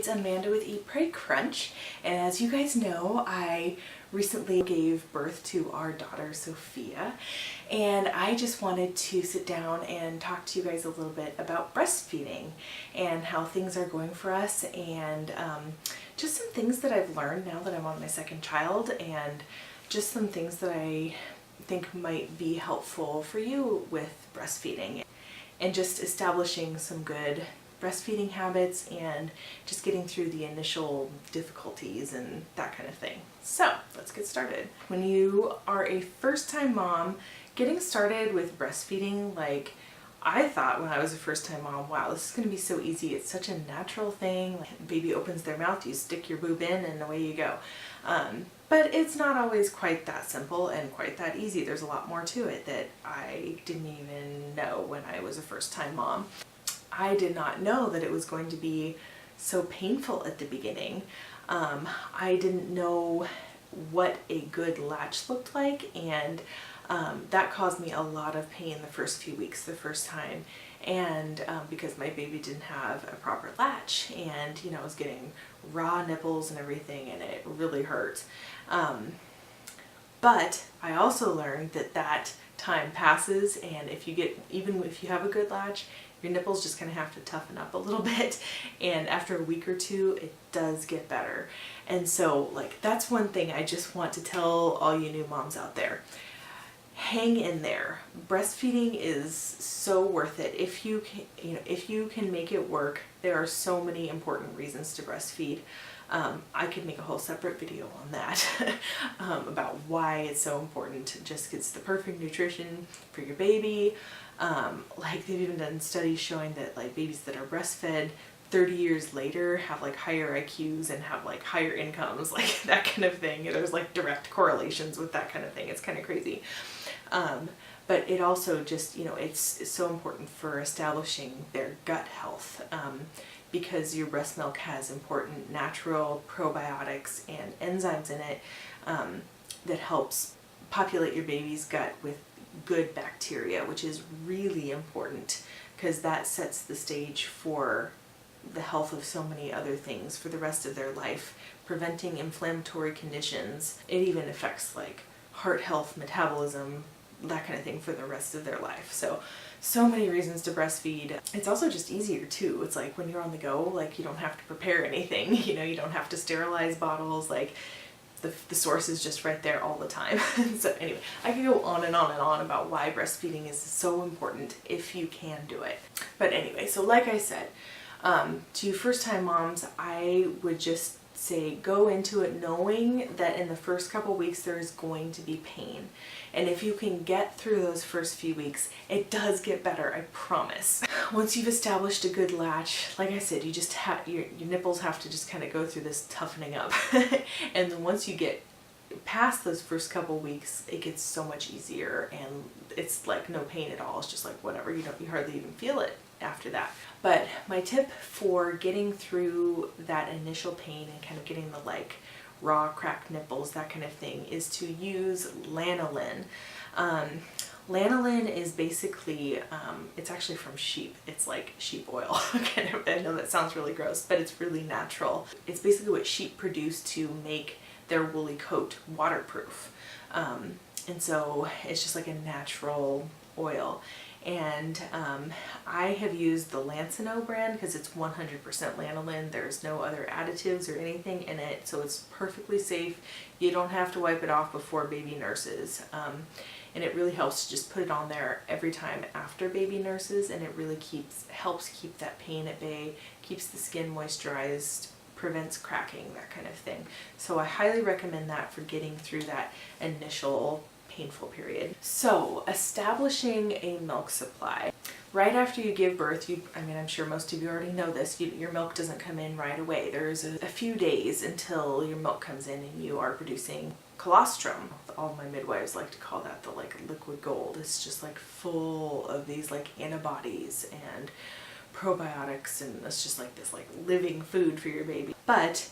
it's Amanda with Eat, Pray, Crunch, and as you guys know, I recently gave birth to our daughter Sophia, and I just wanted to sit down and talk to you guys a little bit about breastfeeding and how things are going for us, and just some things that I've learned now that I'm on my second child, and just some things that I think might be helpful for you with breastfeeding and just establishing some good breastfeeding habits and just getting through the initial difficulties and that kind of thing. So let's get started. When you are a first-time mom, getting started with breastfeeding, like I thought when I was a first-time mom, wow, this is going to be so easy. It's such a natural thing. Like, baby opens their mouth, you stick your boob in, and away you go. But it's not always quite that simple and quite that easy. There's a lot more to it that I didn't even know when I was a first-time mom. I did not know that it was going to be so painful at the beginning. I didn't know what a good latch looked like, and that caused me a lot of pain the first few weeks the first time, and because my baby didn't have a proper latch, and I was getting raw nipples and everything, and it really hurt. But I also learned that time passes, and even if you have a good latch, your nipples just kind of have to toughen up a little bit, and after a week or two it does get better. And so that's one thing I just want to tell all you new moms out there. Hang in there. Breastfeeding is so worth it. If you can make it work, there are so many important reasons to breastfeed. I could make a whole separate video on that about why it's so important. Just it's the perfect nutrition for your baby. They've even done studies showing that babies that are breastfed 30 years later have higher IQs and have higher incomes, that kind of thing. There's direct correlations with that kind of thing. It's kind of crazy. But it also just, it's so important for establishing their gut health, because your breast milk has important natural probiotics and enzymes in it that helps populate your baby's gut with good bacteria, which is really important because that sets the stage for the health of so many other things for the rest of their life, preventing inflammatory conditions. It even affects heart health, metabolism, that kind of thing for the rest of their life. So many reasons to breastfeed. It's also just easier too. It's when you're on the go, you don't have to prepare anything, you don't have to sterilize bottles, the source is just right there all the time. So anyway, I could go on and on and on about why breastfeeding is so important if you can do it. But anyway, so like I said, to first-time moms, I would just say go into it knowing that in the first couple weeks there's going to be pain. And if you can get through those first few weeks, it does get better, I promise. Once you've established a good latch, like I said, you just have your nipples have to just kind of go through this toughening up. And then once you get past those first couple weeks, it gets so much easier, and it's no pain at all. It's just whatever, you hardly even feel it after that. But my tip for getting through that initial pain and kind of getting the raw cracked nipples, that kind of thing, is to use lanolin. Lanolin is basically, it's actually from sheep. It's sheep oil. I know that sounds really gross, but it's really natural. It's basically what sheep produce to make their woolly coat waterproof. And so it's just a natural oil. And I have used the Lancino brand because it's 100% lanolin. There's no other additives or anything in it, so it's perfectly safe. You don't have to wipe it off before baby nurses. And it really helps to just put it on there every time after baby nurses, and it really helps keep that pain at bay, keeps the skin moisturized, prevents cracking, that kind of thing. So I highly recommend that for getting through that initial painful period. So establishing a milk supply. Right after you give birth, I'm sure most of you already know this, your milk doesn't come in right away. There's a few days until your milk comes in and you are producing colostrum. All my midwives like to call that the liquid gold. It's just full of these antibodies and probiotics, and it's just this living food for your baby. But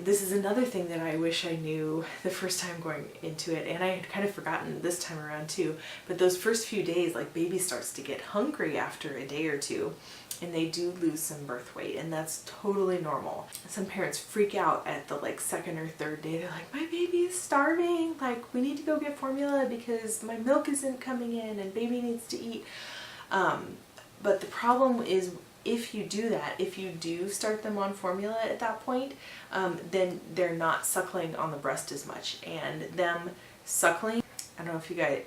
this is another thing that I wish I knew the first time going into it, and I had kind of forgotten this time around too, but those first few days, baby starts to get hungry after a day or two, and they do lose some birth weight, and that's totally normal. Some parents freak out at the like second or third day. They're like, my baby is starving, like we need to go get formula because my milk isn't coming in and baby needs to eat. But the problem is, if you do that, if you do start them on formula at that point, then they're not suckling on the breast as much, and them suckling, I don't know if you guys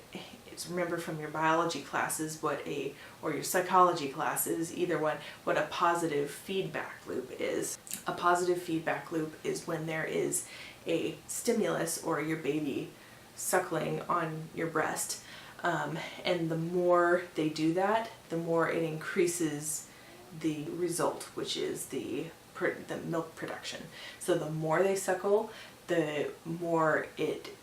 remember from your biology classes or your psychology classes, either one, what a positive feedback loop is. A positive feedback loop is when there is a stimulus or your baby suckling on your breast, and the more they do that, the more it increases the result, which is the milk production. So the more they suckle, the more it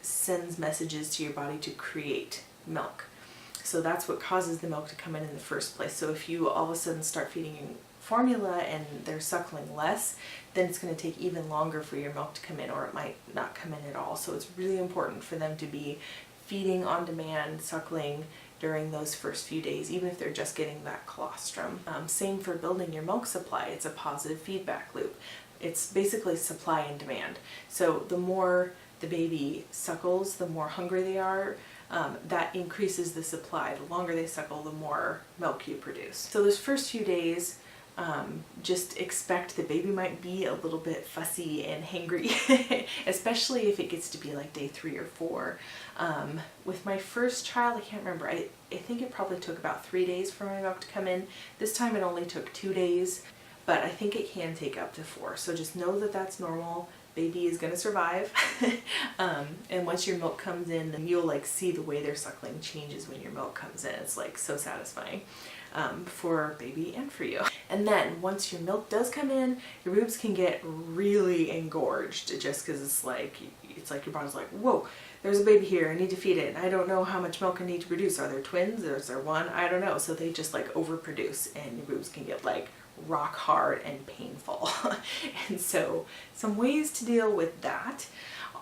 sends messages to your body to create milk. So that's what causes the milk to come in the first place. So if you all of a sudden start feeding formula and they're suckling less, then it's going to take even longer for your milk to come in, or it might not come in at all. So it's really important for them to be feeding on demand, suckling during those first few days, even if they're just getting that colostrum. Same for building your milk supply. It's a positive feedback loop. It's basically supply and demand. So the more the baby suckles, the more hungry they are, that increases the supply. The longer they suckle, the more milk you produce. So those first few days, just expect the baby might be a little bit fussy and hangry, especially if it gets to be like day 3 or 4. With my first child, I can't remember, I think it probably took about 3 days for my milk to come in. This time it only took 2 days, but I think it can take up to 4. So just know that that's normal. Baby is going to survive. And once your milk comes in, then you'll like see the way their suckling changes when your milk comes in. It's like so satisfying for baby and for you. And then once your milk does come in, your boobs can get really engorged, just because it's like your body's like, whoa, there's a baby here, I need to feed it, and I don't know how much milk I need to produce. Are there twins, or is there one? I don't know. So they just like overproduce, and your boobs can get like rock hard and painful. And so some ways to deal with that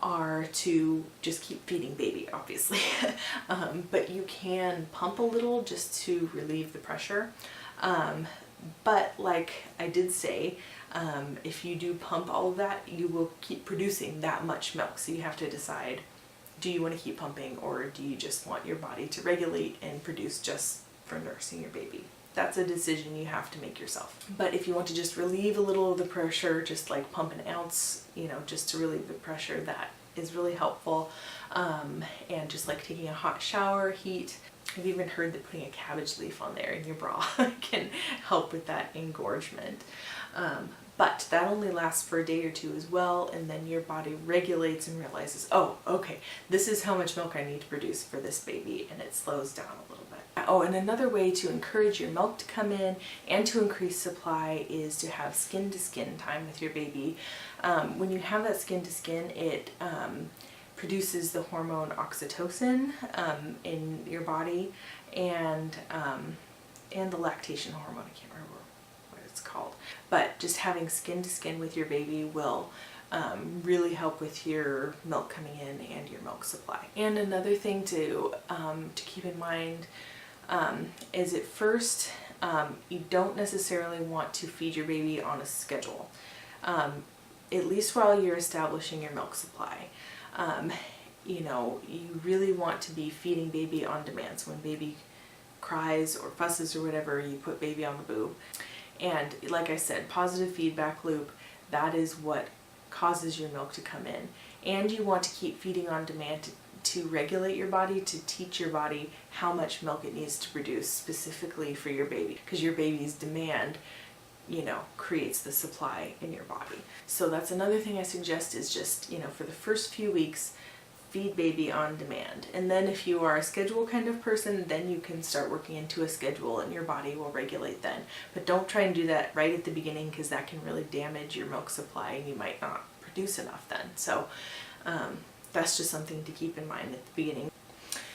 are to just keep feeding baby, obviously. But you can pump a little just to relieve the pressure. But like I did say, if you do pump all of that, you will keep producing that much milk. So you have to decide, do you want to keep pumping, or do you just want your body to regulate and produce just for nursing your baby? That's a decision you have to make yourself. But if you want to just relieve a little of the pressure, just like pump an ounce, just to relieve the pressure, that is really helpful. And just like taking a hot shower, heat. I've even heard that putting a cabbage leaf on there in your bra can help with that engorgement. But that only lasts for a day or 2 as well, and then your body regulates and realizes, oh, okay, this is how much milk I need to produce for this baby, and it slows down a little bit. Oh, and another way to encourage your milk to come in and to increase supply is to have skin-to-skin time with your baby. When you have that skin-to-skin, it produces the hormone oxytocin in your body, and the lactation hormone. I can't remember what it's called. But just having skin-to-skin with your baby will really help with your milk coming in and your milk supply. And another thing to keep in mind is at first you don't necessarily want to feed your baby on a schedule, at least while you're establishing your milk supply. You really want to be feeding baby on demand. So when baby cries or fusses or whatever, you put baby on the boob. And like I said, positive feedback loop, that is what causes your milk to come in. And you want to keep feeding on demand to regulate your body, to teach your body how much milk it needs to produce specifically for your baby, because your baby's demand, creates the supply in your body. So that's another thing I suggest, is just, for the first few weeks, feed baby on demand. And then if you are a schedule kind of person, then you can start working into a schedule and your body will regulate then. But don't try and do that right at the beginning, because that can really damage your milk supply and you might not produce enough then. So that's just something to keep in mind at the beginning.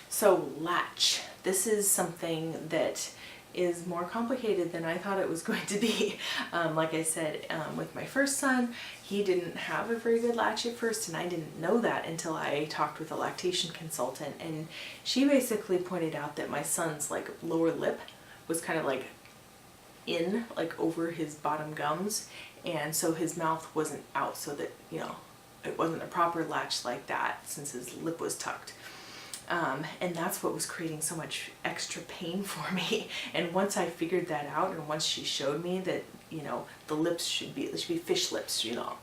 So latch. This is something that is more complicated than I thought it was going to be. Like I said, with my first son, he didn't have a very good latch at first, and I didn't know that until I talked with a lactation consultant, and she basically pointed out that my son's like lower lip was kind of like in, like over his bottom gums, and so his mouth wasn't out, so that, you know, it wasn't a proper latch like that since his lip was tucked. And that's what was creating so much extra pain for me. And once I figured that out, and once she showed me that, you know, the lips should be fish lips, you know,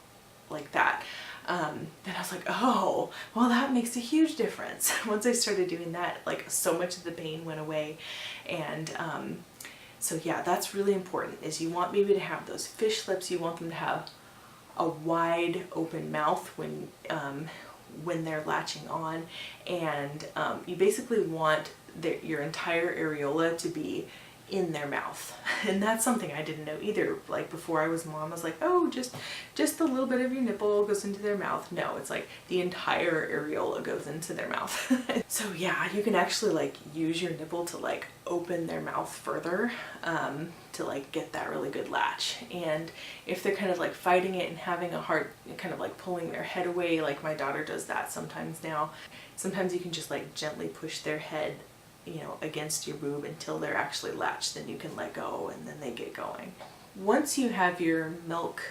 like that, then I was like, oh, well, that makes a huge difference. Once I started doing that, like, so much of the pain went away. And so yeah, that's really important, is you want baby to have those fish lips. You want them to have a wide open mouth when they're latching on, and you basically want your entire areola to be in their mouth. And that's something I didn't know either. Like, before I was mom, I was like, oh, just a little bit of your nipple goes into their mouth. No, it's like the entire areola goes into their mouth. So yeah, you can actually like use your nipple to like open their mouth further to like get that really good latch. And if they're kind of like fighting it and having a hard, kind of like pulling their head away, like my daughter does that sometimes now, sometimes you can just like gently push their head, you know, against your boob until they're actually latched. Then you can let go, and then they get going. Once you have your milk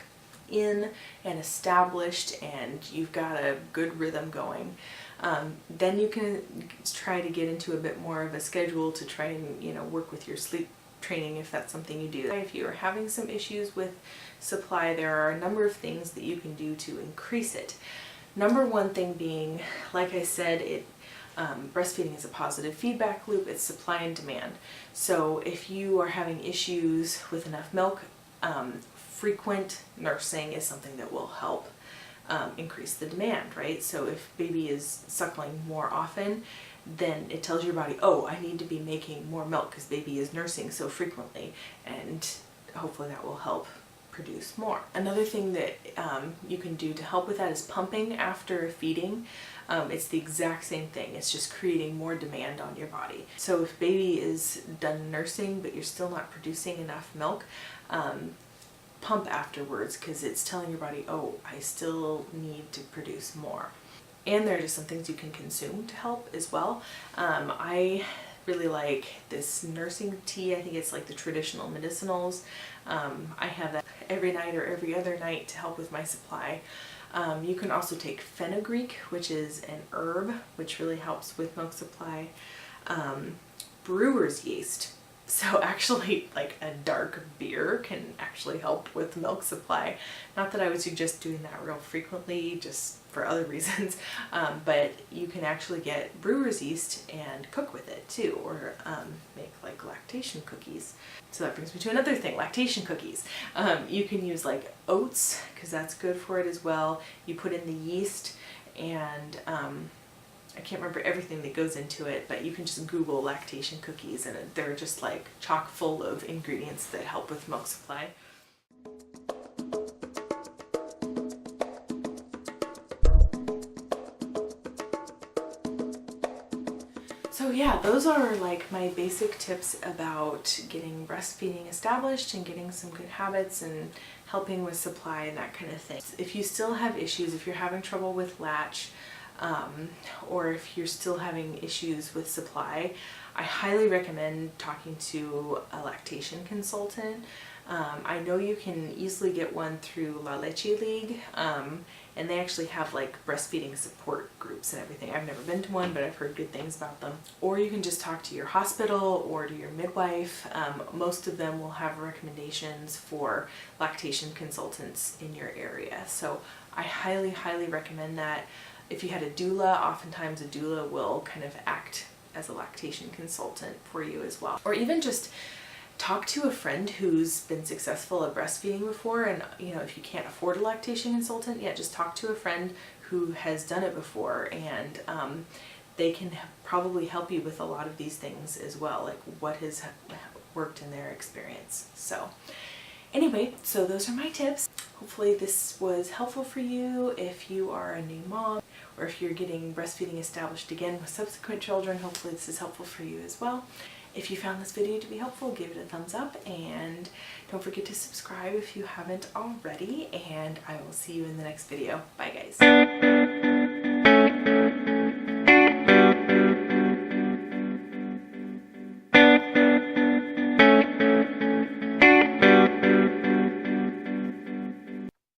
in and established and you've got a good rhythm going, then you can try to get into a bit more of a schedule to try and, you know, work with your sleep training if that's something you do. If you are having some issues with supply, there are a number of things that you can do to increase it. Number one thing being, like I said, breastfeeding is a positive feedback loop. It's supply and demand. So if you are having issues with enough milk, frequent nursing is something that will help increase the demand, right? So if baby is suckling more often, then it tells your body, oh, I need to be making more milk because baby is nursing so frequently, and hopefully that will help produce more. Another thing that you can do to help with that is pumping after feeding. It's the exact same thing. It's just creating more demand on your body. So if baby is done nursing but you're still not producing enough milk, pump afterwards, because it's telling your body, oh, I still need to produce more. And there are just some things you can consume to help as well. I really like this nursing tea. I think it's like the traditional medicinals. I have that every night or every other night to help with my supply. You can also take fenugreek, which is an herb, which really helps with milk supply. Brewer's yeast. So actually, like, a dark beer can actually help with milk supply. Not that I would suggest doing that real frequently, just for other reasons, but you can actually get brewer's yeast and cook with it too, or make like lactation cookies. So that brings me to another thing, lactation cookies. You can use like oats, because that's good for it as well. You put in the yeast, and I can't remember everything that goes into it, but you can just Google lactation cookies, and they're just like chock full of ingredients that help with milk supply. So yeah, those are like my basic tips about getting breastfeeding established and getting some good habits and helping with supply and that kind of thing. If you still have issues, if you're having trouble with latch, or if you're still having issues with supply, I highly recommend talking to a lactation consultant. I know you can easily get one through La Leche League, and they actually have like breastfeeding support groups and everything. I've never been to one, but I've heard good things about them. Or you can just talk to your hospital or to your midwife. Most of them will have recommendations for lactation consultants in your area. So I highly, highly recommend that. If you had a doula, oftentimes a doula will kind of act as a lactation consultant for you as well. Or even just talk to a friend who's been successful at breastfeeding before, and you know, if you can't afford a lactation consultant, yeah, just talk to a friend who has done it before, and they can probably help you with a lot of these things as well, like what has worked in their experience. So anyway, so those are my tips. Hopefully this was helpful for you if you are a new mom, or if you're getting breastfeeding established again with subsequent children. Hopefully this is helpful for you as well. If you found this video to be helpful, give it a thumbs up, and don't forget to subscribe if you haven't already, and I will see you in the next video. Bye guys.